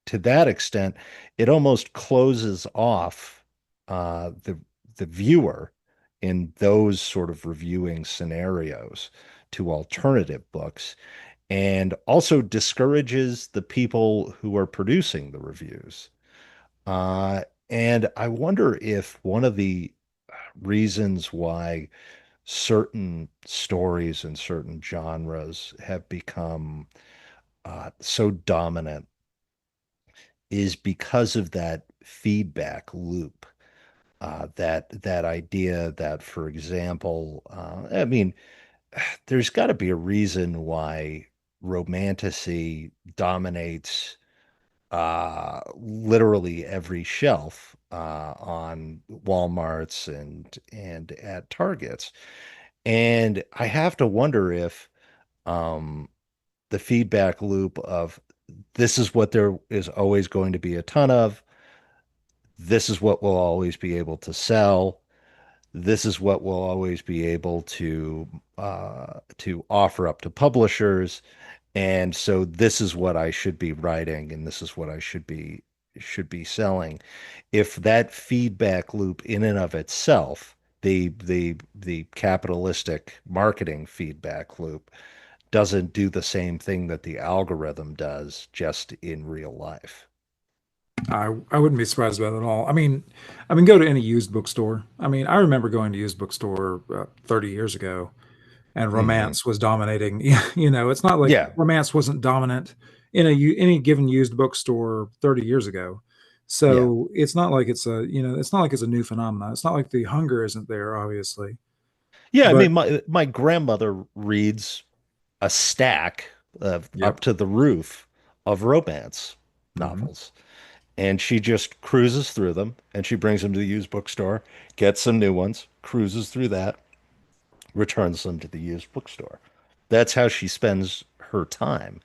to that extent, it almost closes off the viewer in those sort of reviewing scenarios to alternative books, and also discourages the people who are producing the reviews. And I wonder if one of the reasons why certain stories and certain genres have become so dominant is because of that feedback loop. That idea that, for example, I mean, there's got to be a reason why romantasy dominates literally every shelf on Walmarts and at Targets. And I have to wonder if um, the feedback loop of this is what there is always going to be a ton of, this is what we'll always be able to sell, this is what we'll always be able to offer up to publishers, and so this is what I should be writing, and this is what I should be selling. If that feedback loop in and of itself, the capitalistic marketing feedback loop, doesn't do the same thing that the algorithm does just in real life. I wouldn't be surprised about it at all. I mean, go to any used bookstore. I mean, I remember going to used bookstore 30 years ago, and Hmm. romance was dominating. It's not like Yeah, romance wasn't dominant in any given used bookstore 30 years ago. yeah, So it's not like it's a new phenomenon. It's not like the hunger isn't there, obviously. yeah. I But mean, my grandmother reads a stack of yep. up to the roof of romance Hmm. novels, and she just cruises through them, and she brings them to the used bookstore, gets some new ones, cruises through that, returns them to the used bookstore. That's how she spends her time.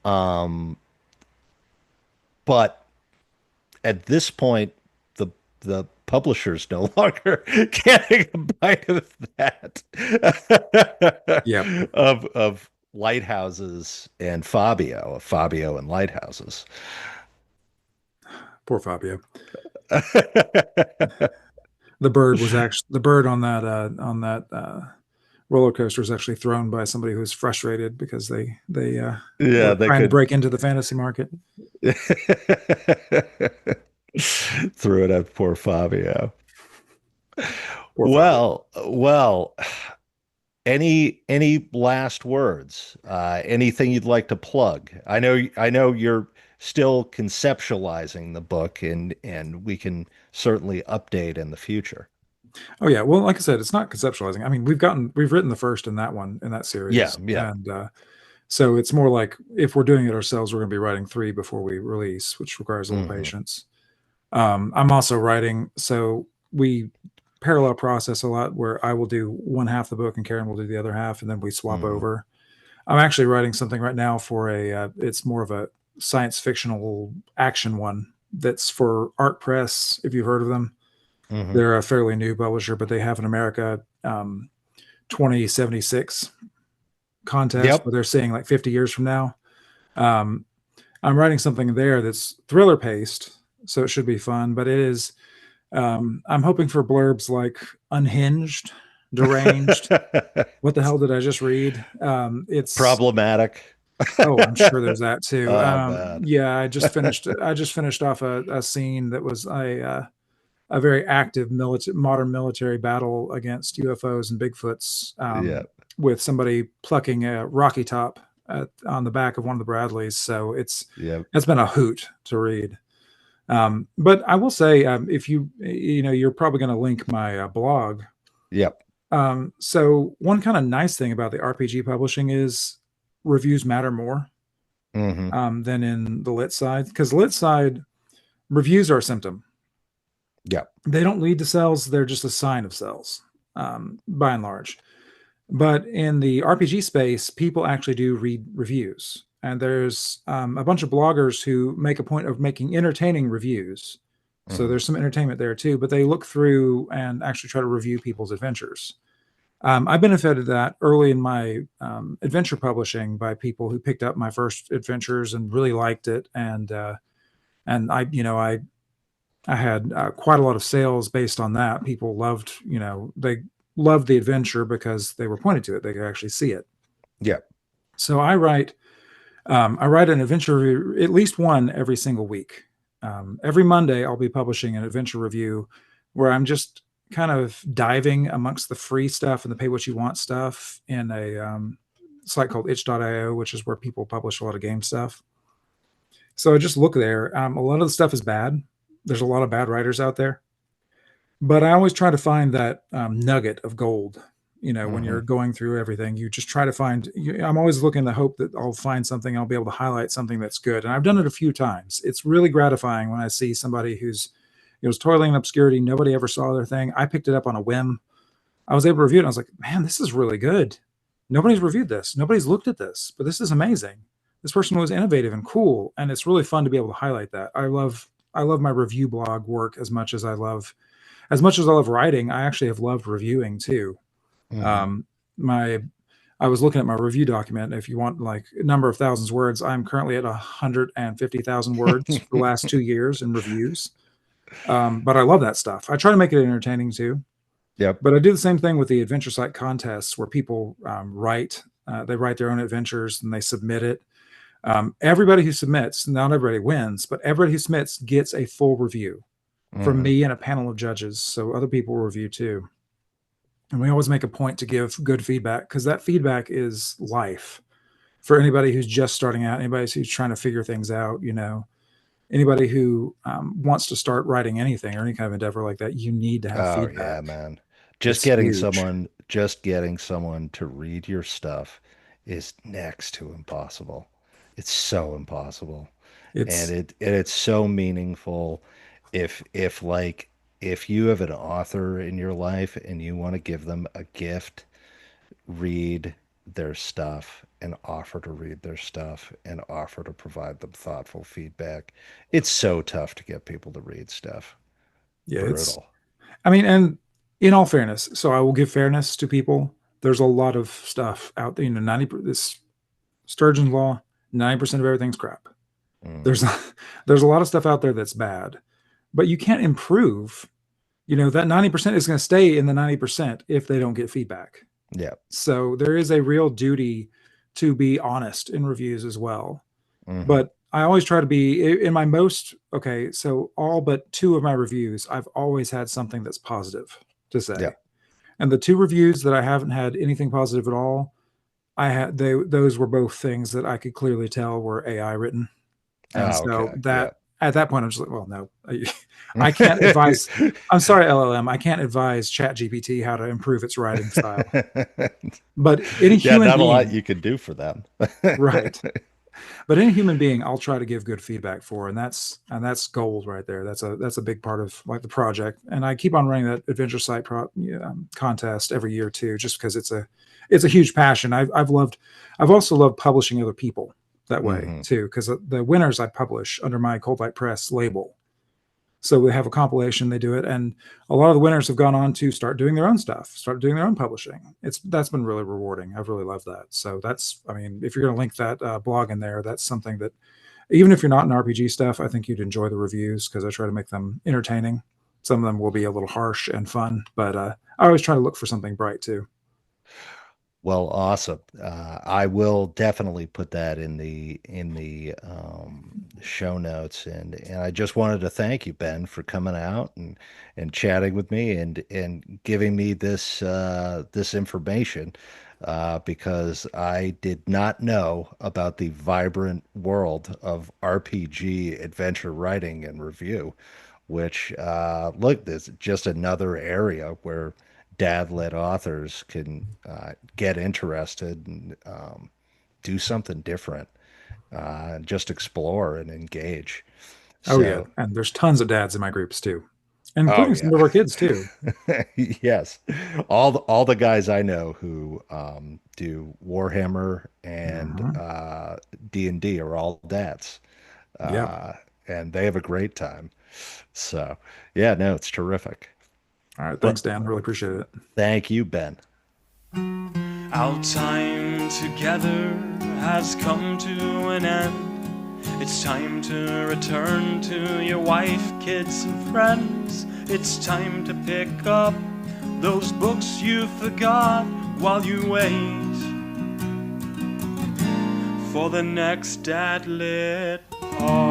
Um, but at this point, the publisher's no longer getting a bite of that Yep. of lighthouses and Fabio and lighthouses. Poor Fabio. The bird on that roller coaster was actually thrown by somebody who was frustrated because they Yeah, were they trying to could break into the fantasy market. throw it at poor Fabio. Poor Fabio. Well, any last words? Anything you'd like to plug? I know you're still conceptualizing the book, and we can certainly update in the future. Oh yeah, well, like I said, it's not conceptualizing. I mean, we've written the first in that Yeah, series, yeah. and so it's more like if we're doing it ourselves, we're going to be writing three before we release, which requires a little Hmm. patience. I'm also writing, so we parallel process a lot where I will do one half the book and Karen will do the other half, and then we swap Hmm. over. I'm actually writing something right now for it's more of a science fictional action one that's for Art Press, if you've heard of them. Hmm. They're a fairly new publisher, but they have an America 2076 contest Yep. where they're saying like 50 years from now. Um, I'm writing something there that's thriller paced, so it should be fun, but it is I'm hoping for blurbs like unhinged, deranged. What the hell did I just read? It's Problematic. Oh, I'm sure there's that too. Oh man. Yeah, I just finished off a scene that was a very active modern military battle against UFOs and Bigfoots, Yeah. with somebody plucking a Rocky Top on the back of one of the Bradleys. So Yep. it's been a hoot to read. But I will say, if you're probably going to link my blog. Yep. So one kind of nice thing about the RPG publishing is reviews matter more Hmm. than in the lit side, because lit side reviews are a symptom. Yep. They don't lead to sales; they're just a sign of sales, by and large. But in the RPG space, people actually do read reviews, and there's a bunch of bloggers who make a point of making entertaining reviews. So Hmm. there's some entertainment there too, but they look through and actually try to review people's adventures. I benefited that early in my adventure publishing by people who picked up my first adventures and really liked it, and I had quite a lot of sales based on that. People they loved the adventure because they were pointed to it; they could actually see it. Yep. So I write an adventure review, at least one every single week. Every Monday, I'll be publishing an adventure review where I'm just kind of diving amongst the free stuff and the pay what you want stuff in a site called itch.io, which is where people publish a lot of game stuff. So I just look there. A lot of the stuff is bad. There's a lot of bad writers out there, but I always try to find that nugget of gold. When Hmm. you're going through everything, you just try to find. I'm always looking to hope that I'll find something. I'll be able to highlight something that's good, and I've done it a few times. It's really gratifying when I see somebody who's It was toiling in obscurity. Nobody ever saw their thing. I picked it up on a whim. I was able to review it. And I was like, man, this is really good. Nobody's reviewed this. Nobody's looked at this, but this is amazing. This person was innovative and cool, and it's really fun to be able to highlight that. I love my review blog work as much as I love writing. I actually have loved reviewing too. Mhm. My I was looking at my review document. If you want like a number of thousands words, I'm currently at 150,000 words for the last 2 years in reviews. But I love that stuff. I try to make it entertaining too. Yep. But I do the same thing with the adventure site contests where people write. They write their own adventures and they submit it. Everybody who submits, not everybody wins, but everybody who submits gets a full review from Mhm. me and a panel of judges. So other people will review too. And we always make a point to give good feedback because that feedback is life for anybody who's just starting out, anybody who's trying to figure things out, anybody who wants to start writing anything or any kind of endeavor like that. You need to have Oh feedback. yeah, man. It's huge. Just getting someone to read your stuff is next to impossible. It's so impossible. And It's it's so meaningful if like if you have an author in your life and you want to give them a gift, read their stuff and offer to read their stuff and offer to provide them thoughtful feedback. It's so tough to get people to read stuff. yeah, Brutal. I mean, and in all fairness, so I will give fairness to people. There's a lot of stuff out there, 90, this Sturgeon's law, 90% of everything's crap. There's, Hmm. there's a lot of stuff out there that's bad, but you can't improve. That 90% is going to stay in the 90% if they don't get feedback. Yeah. So there is a real duty to be honest in reviews as well. Hmm. But I always try to be in my most okay. So all but two of my reviews, I've always had something that's positive to Yeah. say. And the two reviews that I haven't had anything positive at all, those were both things that I could clearly tell were AI written. And Oh, so okay. Yeah. that at that point I'm just like, well, no, I can't advise. I'm sorry, LLM. I can't advise ChatGPT how to improve its writing style. But any Yeah, human not a lot being, you could do for them. right? But any human being, I'll try to give good feedback for, and that's gold right there. That's a big part of like the project, and I keep on running that adventure site contest every year too, just because it's a huge passion. I've also loved publishing other people that way Hmm. too, because the winners I publish under my Cold Light Press label. So we have a compilation, they do it, and a lot of the winners have gone on to start doing their own stuff, start doing their own publishing. That's been really rewarding. I've really loved that. So I mean, if you're going to link that blog in there, that's something that even if you're not in RPG stuff, I think you'd enjoy the reviews because I try to make them entertaining. Some of them will be a little harsh and fun, but I always try to look for something bright too. Well, awesome. I will definitely put that in the show notes, and I just wanted to thank you, Ben, for coming out and chatting with me and giving me this information because I did not know about the vibrant world of RPG adventure writing and review, which look, there's just another area where dad-led authors can get interested and do something different, just explore and engage. Oh yeah, So, and there's tons of dads in my groups too, oh including some yeah, of our kids too. yes, all the guys I know who do Warhammer and Mhm. D&D are all dads, Yeah. uh, and they have a great time. So, yeah, no, it's terrific. All right. But Thanks, Dan. Really appreciate it. thank you, Ben. Our time together has come to an end. It's time to return to your wife, kids, and friends. It's time to pick up those books you forgot while you wait for the next Dad Lit Pod.